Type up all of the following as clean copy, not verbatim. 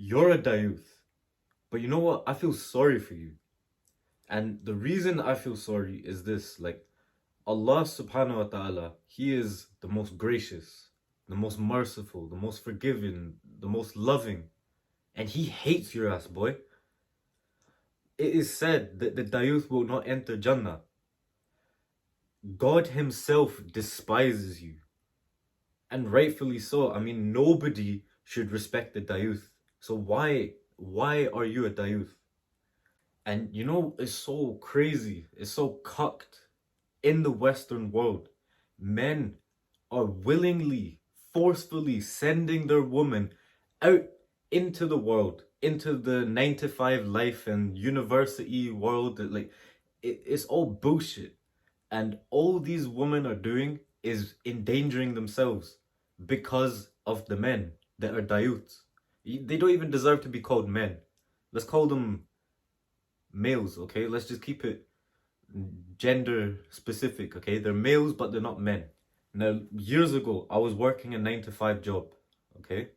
You're a DAYOOTH. But you know what? I feel sorry for you. And the reason I feel sorry is this, like, Allah subhanahu wa ta'ala, He is the most gracious, the most merciful, the most forgiving, the most loving. And He hates your ass, boy. It is said that the DAYOOTH will not enter Jannah. God Himself despises you. And rightfully so. I mean, nobody should respect the DAYOOTH. So why are you a DAYOOTH? And you know, it's so crazy, it's so cucked. In the Western world, men are willingly, forcefully sending their women out into the world, into the 9 to 5 life and university world. Like, it's all bullshit. And all these women are doing is endangering themselves because of the men that are DAYOOTHs. They don't even deserve to be called men. Let's call them males, okay? Let's just keep it gender specific, okay? They're males, but they're not men. Now, years ago, I was working a 9 to 5 job, okay?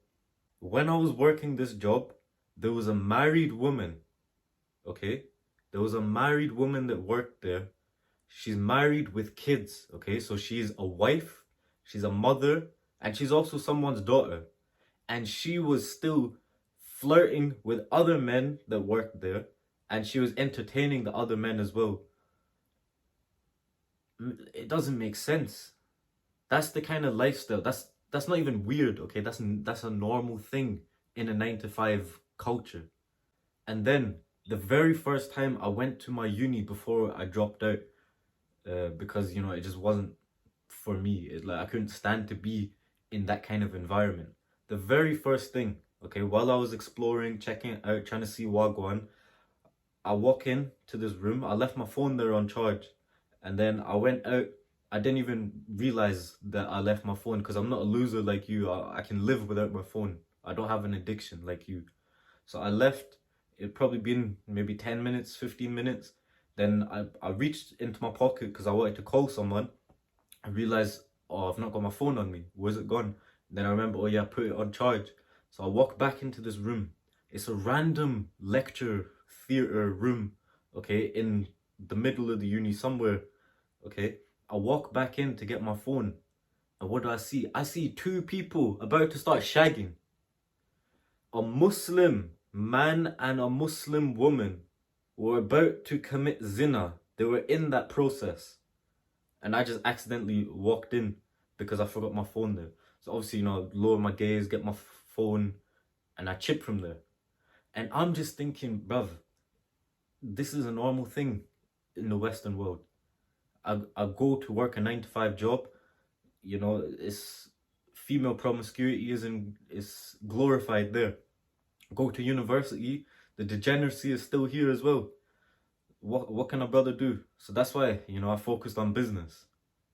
When I was working this job, there was a married woman, okay? There was a married woman that worked there. She's married with kids, okay? So she's a wife, she's a mother, and she's also someone's daughter. And she was still flirting with other men that worked there, and she was entertaining the other men as well. It doesn't make sense. That's the kind of lifestyle. That's not even weird, okay? That's a normal thing in a 9 to 5 culture. And then the very first time I went to my uni before I dropped out, because you know, it just wasn't for me. Like, I couldn't stand to be in that kind of environment. The very first thing, okay, while I was exploring, checking it out, trying to see Wagwan, I walk in to this room. I left my phone there on charge, and then I went out. I didn't even realize that I left my phone because I'm not a loser like you. I can live without my phone. I don't have an addiction like you. So I left. It probably been maybe 10 minutes, 15 minutes. Then I reached into my pocket because I wanted to call someone. I realized, oh, I've not got my phone on me. Where's it gone? Then I remember, oh yeah, I put it on charge. So I walk back into this room. It's a random lecture theater room, okay, in the middle of the uni somewhere, okay. I walk back in to get my phone, and what do I see? I see two people about to start shagging. A Muslim man and a Muslim woman were about to commit zina. They were in that process. And I just accidentally walked in because I forgot my phone there. So obviously, you know, lower my gaze, get my phone, and I chip from there. And I'm just thinking, bruv, this is a normal thing in the Western world. I go to work a 9 to 5 job, you know, it's female promiscuity is glorified there. Go to university, the degeneracy is still here as well. What can a brother do? So that's why, you know, I focused on business.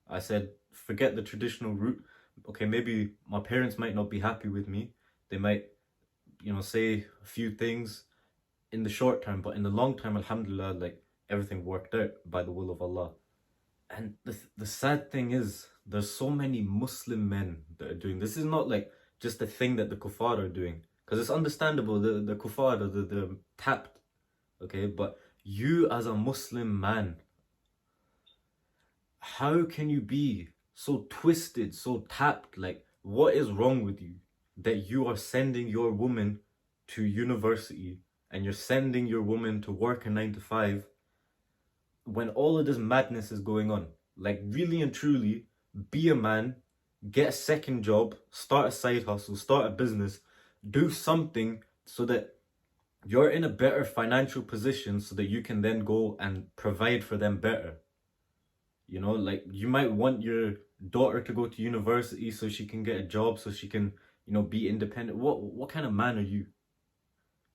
I said, forget the traditional route. Okay, maybe my parents might not be happy with me. They might, you know, say a few things in the short term, but in the long term, alhamdulillah, like, everything worked out by the will of Allah. And the sad thing is, there's so many Muslim men that are doing this. Is not like just a thing that the kuffar are doing, because it's understandable, the kuffar, the tapped, okay, but you as a Muslim man, how can you be so twisted, so tapped? Like, what is wrong with you that you are sending your woman to university and you're sending your woman to work a 9 to 5 when all of this madness is going on? Like, really and truly, be a man, get a second job, start a side hustle, start a business, do something so that you're in a better financial position so that you can then go and provide for them better. You know, like, you might want your daughter to go to university so she can get a job, so she can, you know, be independent. What kind of man are you?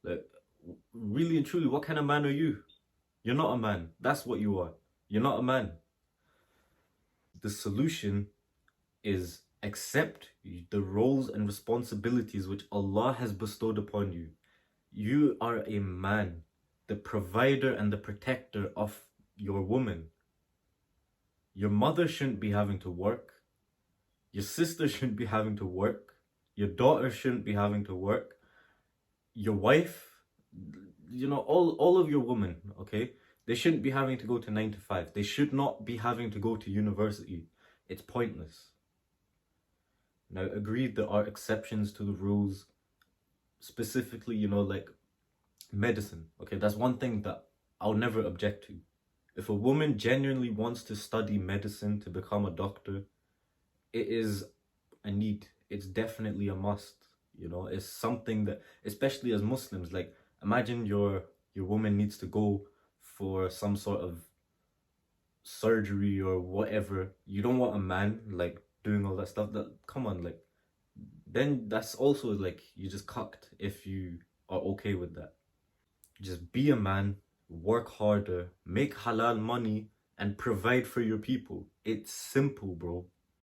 Like, really and truly, what kind of man are you? You're not a man. That's what you are. You're not a man. The solution is accept the roles and responsibilities which Allah has bestowed upon you. You are a man, the provider and the protector of your woman. Your mother shouldn't be having to work. Your sister shouldn't be having to work. Your daughter shouldn't be having to work. your wife, you know, all of your women, okay, they shouldn't be having to go to 9 to 5. They should not be having to go to university. It's pointless. Now, agreed, there are exceptions to the rules, specifically, you know, like medicine. Okay, that's one thing that I'll never object to. If a woman genuinely wants to study medicine to become a doctor, it is a need. It's definitely a must. You know, it's something that, especially as Muslims, like imagine your woman needs to go for some sort of surgery or whatever. You don't want a man like doing all that stuff. That, come on, like, then that's also like you just cucked if you are okay with that. Just be a man, work harder, make halal money, and provide for your people. It's simple, bro.